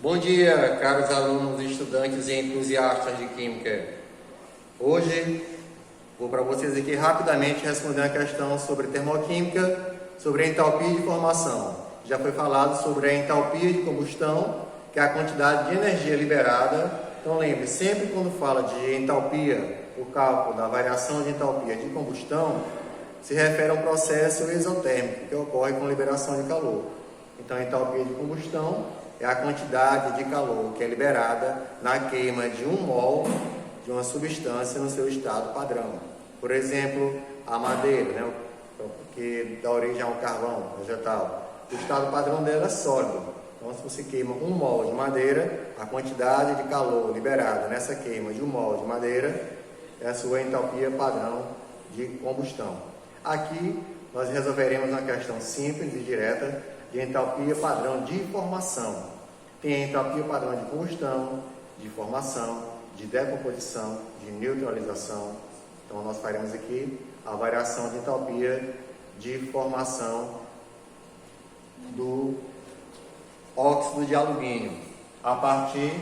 Bom dia, caros alunos, estudantes e entusiastas de Química. Hoje vou para vocês aqui rapidamente responder uma questão sobre termoquímica, sobre a entalpia de formação. Já foi falado sobre a entalpia de combustão, que é a quantidade de energia liberada. Então lembre, sempre quando fala de entalpia, o cálculo da variação de entalpia de combustão, se refere a um processo exotérmico que ocorre com liberação de calor. Então a entalpia de combustão é a quantidade de calor que é liberada na queima de 1 mol de uma substância no seu estado padrão. Por exemplo, a madeira, que dá origem ao carvão vegetal. O estado padrão dela é sólido. Então, se você queima 1 mol de madeira, a quantidade de calor liberada nessa queima de 1 mol de madeira é a sua entalpia padrão de combustão. Aqui, nós resolveremos uma questão simples e direta de entalpia padrão de formação. Tem a entalpia padrão de combustão, de formação, de decomposição, de neutralização. Então, nós faremos aqui a variação de entalpia de formação do óxido de alumínio, a partir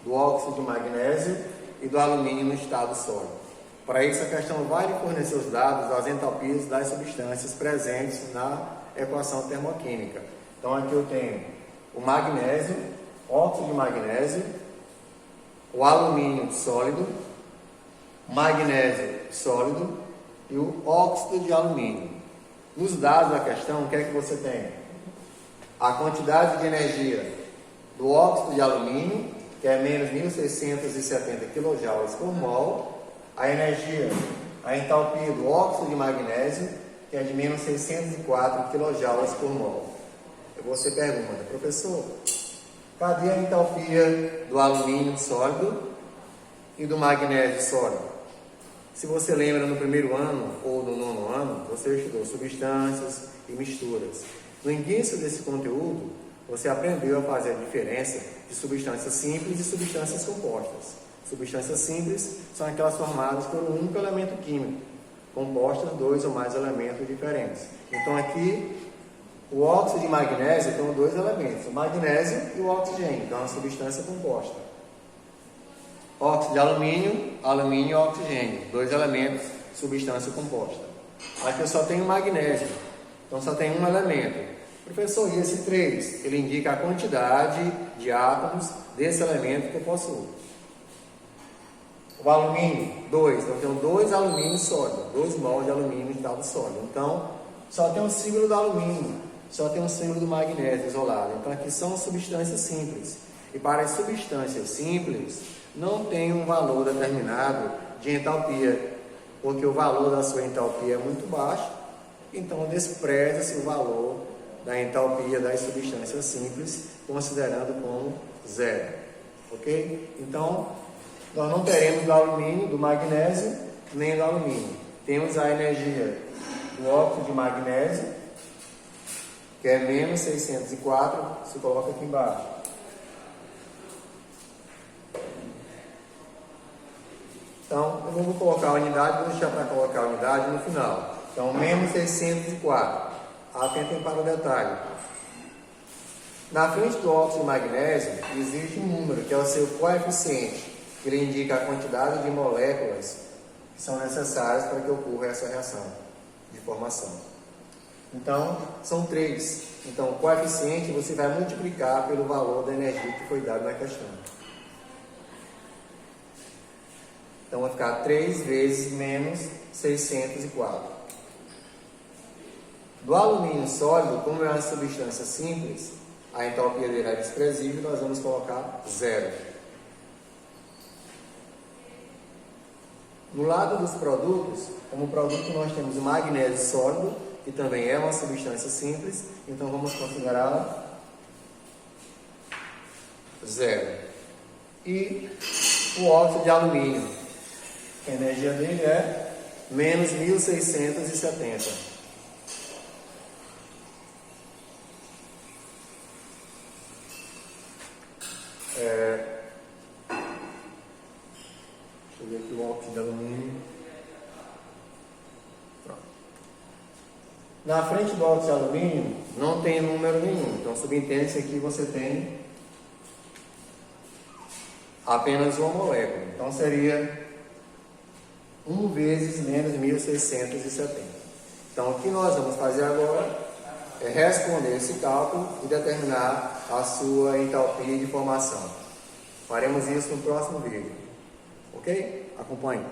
do óxido de magnésio e do alumínio no estado sólido. Para isso, a questão vai lhe fornecer os dados das entalpias das substâncias presentes na equação termoquímica. Então, aqui eu tenho o magnésio, óxido de magnésio, o alumínio sólido, magnésio sólido e o óxido de alumínio. Nos dados da questão, o que é que você tem? A quantidade de energia do óxido de alumínio, que é menos 1.670 kJ por mol, a energia, a entalpia do óxido de magnésio, que é de menos 604 kJ por mol. Você pergunta, professor, cadê a entalpia do alumínio sólido e do magnésio sólido? Se você lembra, no primeiro ano ou no nono ano, você estudou substâncias e misturas. No início desse conteúdo, você aprendeu a fazer a diferença de substâncias simples e substâncias compostas. Substâncias simples são aquelas formadas por um único elemento químico, compostas 2 ou mais elementos diferentes. Então aqui, o óxido de magnésio tem 2 elementos, o magnésio e o oxigênio, então é uma substância composta. Óxido de alumínio, alumínio e oxigênio, 2 elementos, substância composta. Aqui eu só tenho magnésio, então só tem um elemento. Professor, e esse 3? Ele indica a quantidade de átomos desse elemento que eu possuo. O alumínio, 2, então eu tenho 2 alumínios sólidos, 2 mol de alumínio em estado sólido. Então, só tem um símbolo do alumínio. Só tem um símbolo do magnésio isolado. Então aqui são substâncias simples. E para as substâncias simples, não tem um valor determinado de entalpia, porque o valor da sua entalpia é muito baixo, então despreza-se o valor da entalpia das substâncias simples, considerando como 0. Ok? Então, nós não teremos do alumínio, do magnésio, nem do alumínio. Temos a energia do óxido de magnésio, que é menos 604, se coloca aqui embaixo. Então, eu não vou colocar a unidade, vou deixar para colocar a unidade no final. Então, menos 604. Atentem para o detalhe. Na frente do óxido de magnésio, existe um número, que é o seu coeficiente, que ele indica a quantidade de moléculas que são necessárias para que ocorra essa reação de formação. Então, são 3. Então, o coeficiente você vai multiplicar pelo valor da energia que foi dado na questão. Então, vai ficar 3 vezes menos 604. Do alumínio sólido, como é uma substância simples, a entalpia dele é desprezível, nós vamos colocar 0. No lado dos produtos, como produto nós temos o magnésio sólido, que também é uma substância simples, então vamos considerá-la 0. E o óxido de alumínio, a energia dele é menos 1.670. Deixa eu ver aqui o óxido de alumínio. Pronto. Na frente do óxido de alumínio não tem número nenhum, então subentende-se aqui você tem apenas uma molécula. Então seria 1 vezes menos 1670. Então o que nós vamos fazer agora é responder esse cálculo e determinar a sua entalpia de formação. Faremos isso no próximo vídeo. Ok? Acompanhe.